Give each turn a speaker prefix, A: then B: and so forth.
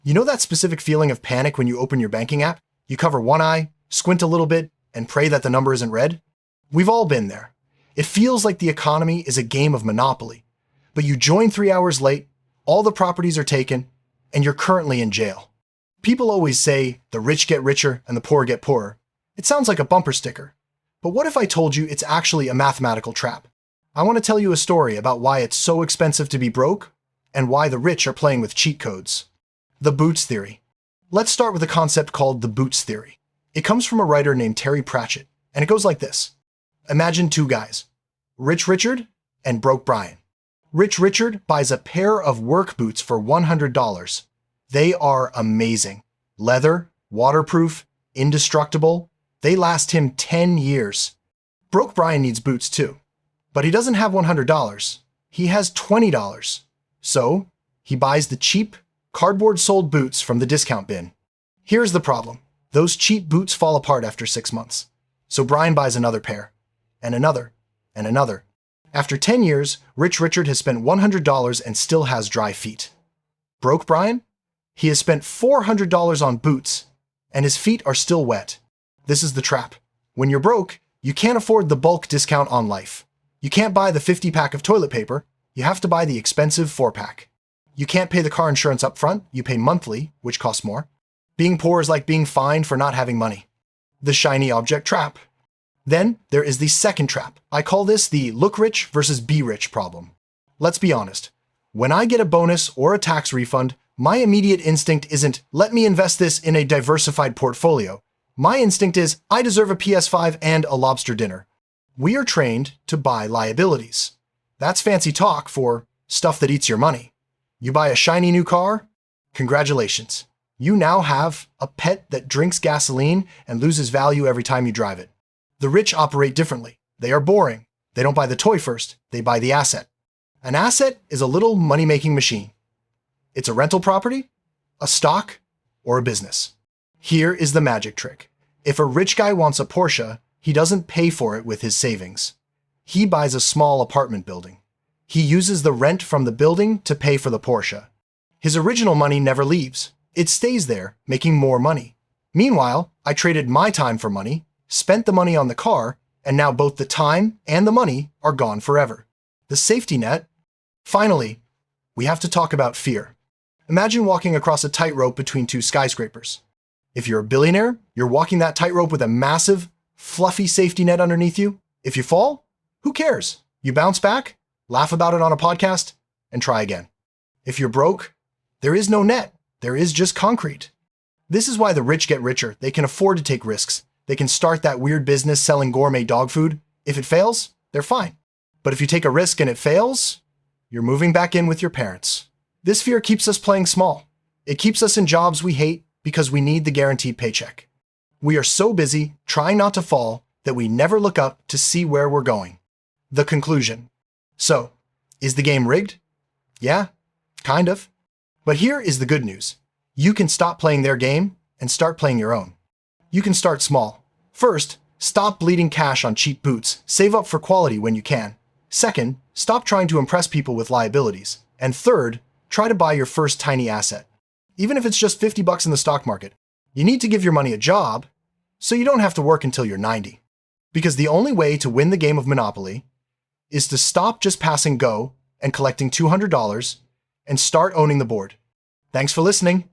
A: You know that specific feeling of panic when you open your banking app? You cover one eye, squint a little bit, and pray that the number isn't red? We've all been there. It feels like the economy is a game of Monopoly, but you join 3 hours late, all the properties are taken, and you're currently in jail. People always say the rich get richer and the poor get poorer. It sounds like a bumper sticker. But what if I told you it's actually a mathematical trap? I want to tell you a story about why it's so expensive to be broke and why the rich are playing with cheat codes. The Boots Theory. Let's start with a concept called the Boots Theory. It comes from a writer named Terry Pratchett, and it goes like this. Imagine two guys, Rich Richard and Broke Brian. Rich Richard buys a pair of work boots for $100. They are amazing. Leather, waterproof, indestructible. They last him 10 years. Broke Brian needs boots too, but he doesn't have $100. He has $20. So he buys the cheap, cardboard-soled boots from the discount bin. Here's the problem. Those cheap boots fall apart after 6 months. So Brian buys another pair, and another, and another. After 10 years, Rich Richard has spent $100 and still has dry feet. Broke Brian? He has spent $400 on boots, and his feet are still wet. This is the trap. When you're broke, you can't afford the bulk discount on life. You can't buy the 50-pack of toilet paper. You have to buy the expensive 4-pack. You can't pay the car insurance up front. You pay monthly, which costs more. Being poor is like being fined for not having money. The shiny object trap. Then there is the second trap. I call this the look rich versus be rich problem. Let's be honest. When I get a bonus or a tax refund, my immediate instinct isn't, let me invest this in a diversified portfolio. My instinct is, I deserve a PS5 and a lobster dinner. We are trained to buy liabilities. That's fancy talk for stuff that eats your money. You buy a shiny new car? Congratulations. You now have a pet that drinks gasoline and loses value every time you drive it. The rich operate differently. They are boring. They don't buy the toy first. They buy the asset. An asset is a little money-making machine. It's a rental property, a stock, or a business. Here is the magic trick. If a rich guy wants a Porsche, he doesn't pay for it with his savings. He buys a small apartment building. He uses the rent from the building to pay for the Porsche. His original money never leaves. It stays there, making more money. Meanwhile, I traded my time for money, spent the money on the car, and now both the time and the money are gone forever. The safety net. Finally, we have to talk about fear. Imagine walking across a tightrope between two skyscrapers. If you're a billionaire, you're walking that tightrope with a massive, fluffy safety net underneath you. If you fall, who cares? You bounce back, laugh about it on a podcast, and try again. If you're broke, there is no net. There is just concrete. This is why the rich get richer. They can afford to take risks. They can start that weird business selling gourmet dog food. If it fails, they're fine. But if you take a risk and it fails, you're moving back in with your parents. This fear keeps us playing small. It keeps us in jobs we hate because we need the guaranteed paycheck. We are so busy trying not to fall that we never look up to see where we're going. The conclusion. So, is the game rigged? Yeah, kind of. But here is the good news. You can stop playing their game and start playing your own. You can start small. First, stop bleeding cash on cheap boots. Save up for quality when you can. Second, stop trying to impress people with liabilities. And third, try to buy your first tiny asset. Even if it's just $50 in the stock market, you need to give your money a job so you don't have to work until you're 90. Because the only way to win the game of Monopoly is to stop just passing go and collecting $200 and start owning the board. Thanks for listening.